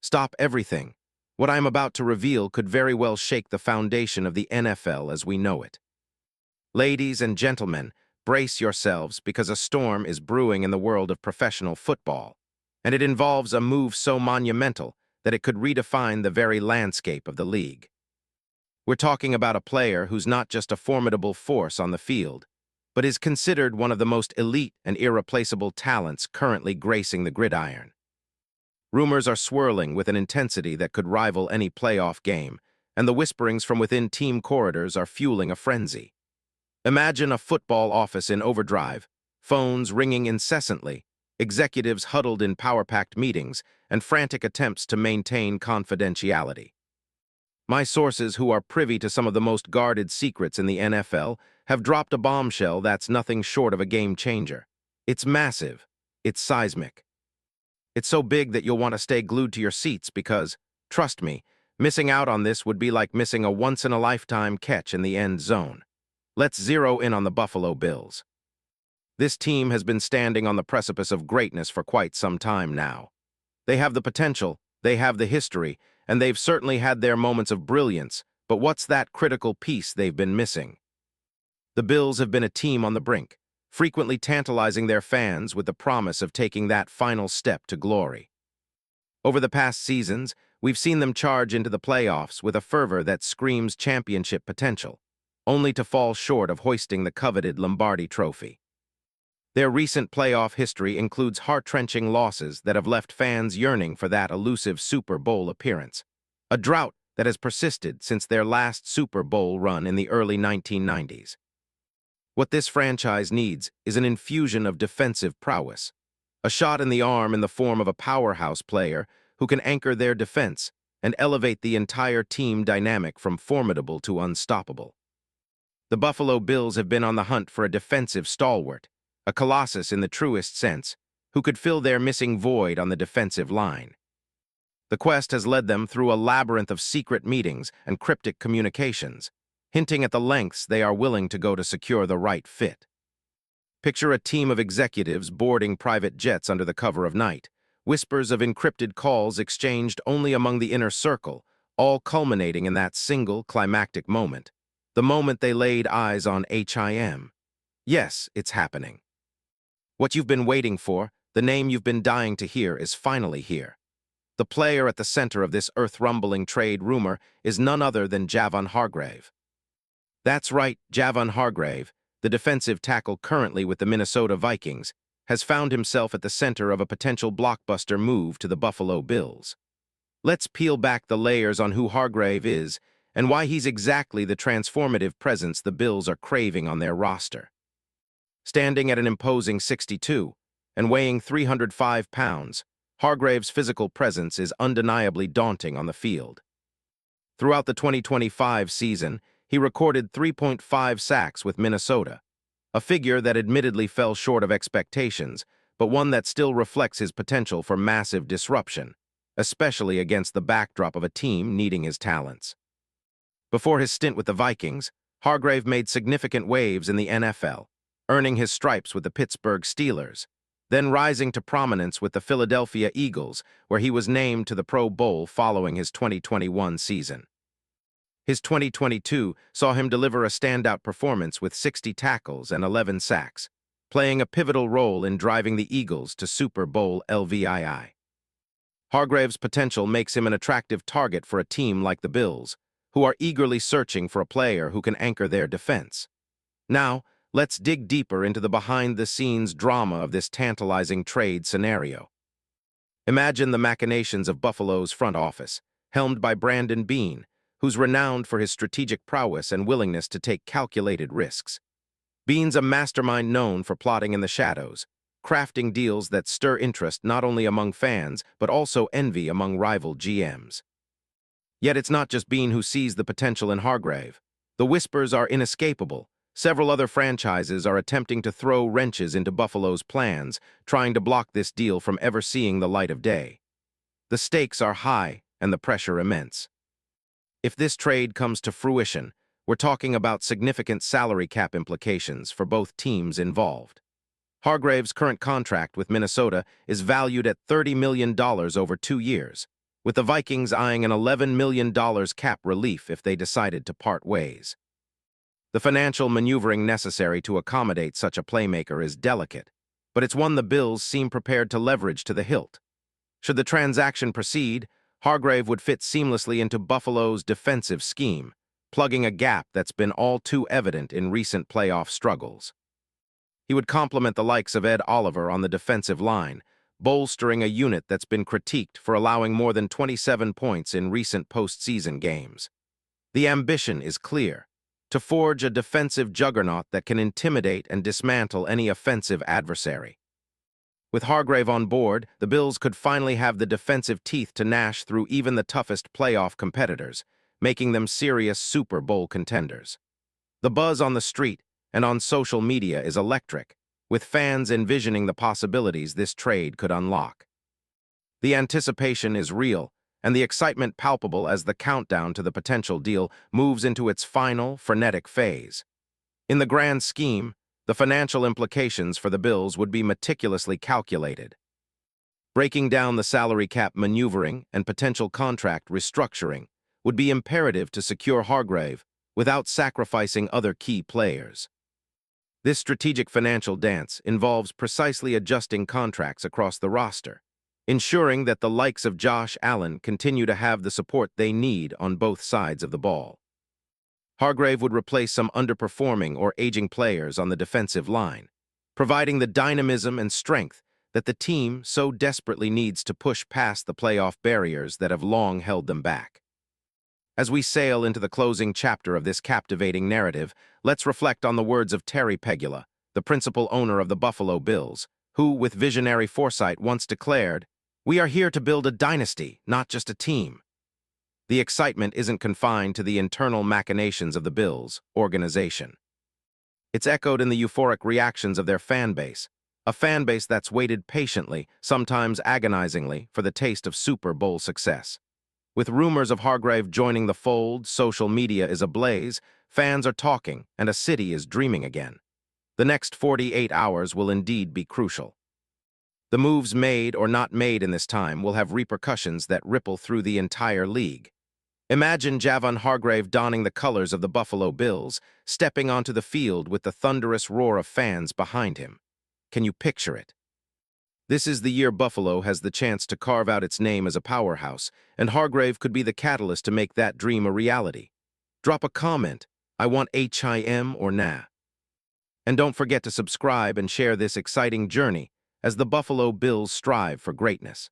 Stop everything. What I am about to reveal could very well shake the foundation of the NFL as we know it. Ladies and gentlemen, brace yourselves because a storm is brewing in the world of professional football, and it involves a move so monumental that it could redefine the very landscape of the league. We're talking about a player who's not just a formidable force on the field, but is considered one of the most elite and irreplaceable talents currently gracing the gridiron. Rumors are swirling with an intensity that could rival any playoff game, and the whisperings from within team corridors are fueling a frenzy. Imagine a football office in overdrive, phones ringing incessantly, executives huddled in power-packed meetings, and frantic attempts to maintain confidentiality. My sources, who are privy to some of the most guarded secrets in the NFL, have dropped a bombshell that's nothing short of a game-changer. It's massive. It's seismic. It's so big that you'll want to stay glued to your seats because, trust me, missing out on this would be like missing a once-in-a-lifetime catch in the end zone. Let's zero in on the Buffalo Bills. This team has been standing on the precipice of greatness for quite some time now. They have the potential, they have the history, and they've certainly had their moments of brilliance, but what's that critical piece they've been missing? The Bills have been a team on the brink, frequently tantalizing their fans with the promise of taking that final step to glory. Over the past seasons, we've seen them charge into the playoffs with a fervor that screams championship potential, only to fall short of hoisting the coveted Lombardi Trophy. Their recent playoff history includes heart-wrenching losses that have left fans yearning for that elusive Super Bowl appearance, a drought that has persisted since their last Super Bowl run in the early 1990s. What this franchise needs is an infusion of defensive prowess, a shot in the arm in the form of a powerhouse player who can anchor their defense and elevate the entire team dynamic from formidable to unstoppable. The Buffalo Bills have been on the hunt for a defensive stalwart, a colossus in the truest sense, who could fill their missing void on the defensive line. The quest has led them through a labyrinth of secret meetings and cryptic communications, hinting at the lengths they are willing to go to secure the right fit. Picture a team of executives boarding private jets under the cover of night, whispers of encrypted calls exchanged only among the inner circle, all culminating in that single climactic moment, the moment they laid eyes on HIM. Yes, it's happening. What you've been waiting for, the name you've been dying to hear, is finally here. The player at the center of this earth-rumbling trade rumor is none other than Javon Hargrave. That's right, Javon Hargrave, the defensive tackle currently with the Minnesota Vikings, has found himself at the center of a potential blockbuster move to the Buffalo Bills. Let's peel back the layers on who Hargrave is and why he's exactly the transformative presence the Bills are craving on their roster. Standing at an imposing 6'2" and weighing 305 pounds, Hargrave's physical presence is undeniably daunting on the field. Throughout the 2025 season, he recorded 3.5 sacks with Minnesota, a figure that admittedly fell short of expectations, but one that still reflects his potential for massive disruption, especially against the backdrop of a team needing his talents. Before his stint with the Vikings, Hargrave made significant waves in the NFL, earning his stripes with the Pittsburgh Steelers, then rising to prominence with the Philadelphia Eagles, where he was named to the Pro Bowl following his 2021 season. His 2022 saw him deliver a standout performance with 60 tackles and 11 sacks, playing a pivotal role in driving the Eagles to Super Bowl LVII. Hargrave's potential makes him an attractive target for a team like the Bills, who are eagerly searching for a player who can anchor their defense. Now, let's dig deeper into the behind-the-scenes drama of this tantalizing trade scenario. Imagine the machinations of Buffalo's front office, helmed by Brandon Beane, who's renowned for his strategic prowess and willingness to take calculated risks. Beane's a mastermind known for plotting in the shadows, crafting deals that stir interest not only among fans, but also envy among rival GMs. Yet it's not just Beane who sees the potential in Hargrave. The whispers are inescapable. Several other franchises are attempting to throw wrenches into Buffalo's plans, trying to block this deal from ever seeing the light of day. The stakes are high and the pressure immense. If this trade comes to fruition, we're talking about significant salary cap implications for both teams involved. Hargrave's current contract with Minnesota is valued at $30 million over 2 years, with the Vikings eyeing an $11 million cap relief if they decided to part ways. The financial maneuvering necessary to accommodate such a playmaker is delicate, but it's one the Bills seem prepared to leverage to the hilt. Should the transaction proceed, Hargrave would fit seamlessly into Buffalo's defensive scheme, plugging a gap that's been all too evident in recent playoff struggles. He would complement the likes of Ed Oliver on the defensive line, bolstering a unit that's been critiqued for allowing more than 27 points in recent postseason games. The ambition is clear: to forge a defensive juggernaut that can intimidate and dismantle any offensive adversary. With Hargrave on board, the Bills could finally have the defensive teeth to gnash through even the toughest playoff competitors, making them serious Super Bowl contenders. The buzz on the street and on social media is electric, with fans envisioning the possibilities this trade could unlock. The anticipation is real, and the excitement palpable as the countdown to the potential deal moves into its final, frenetic phase. In the grand scheme, the financial implications for the Bills would be meticulously calculated. Breaking down the salary cap maneuvering and potential contract restructuring would be imperative to secure Hargrave without sacrificing other key players. This strategic financial dance involves precisely adjusting contracts across the roster, ensuring that the likes of Josh Allen continue to have the support they need on both sides of the ball. Hargrave would replace some underperforming or aging players on the defensive line, providing the dynamism and strength that the team so desperately needs to push past the playoff barriers that have long held them back. As we sail into the closing chapter of this captivating narrative, let's reflect on the words of Terry Pegula, the principal owner of the Buffalo Bills, who, with visionary foresight, once declared, "We are here to build a dynasty, not just a team." The excitement isn't confined to the internal machinations of the Bills organization. It's echoed in the euphoric reactions of their fan base, a fan base that's waited patiently, sometimes agonizingly, for the taste of Super Bowl success. With rumors of Hargrave joining the fold, social media is ablaze, fans are talking, and a city is dreaming again. The next 48 hours will indeed be crucial. The moves made or not made in this time will have repercussions that ripple through the entire league. Imagine Javon Hargrave donning the colors of the Buffalo Bills, stepping onto the field with the thunderous roar of fans behind him. Can you picture it? This is the year Buffalo has the chance to carve out its name as a powerhouse, and Hargrave could be the catalyst to make that dream a reality. Drop a comment, "I want HIM" or "nah." And don't forget to subscribe and share this exciting journey as the Buffalo Bills strive for greatness.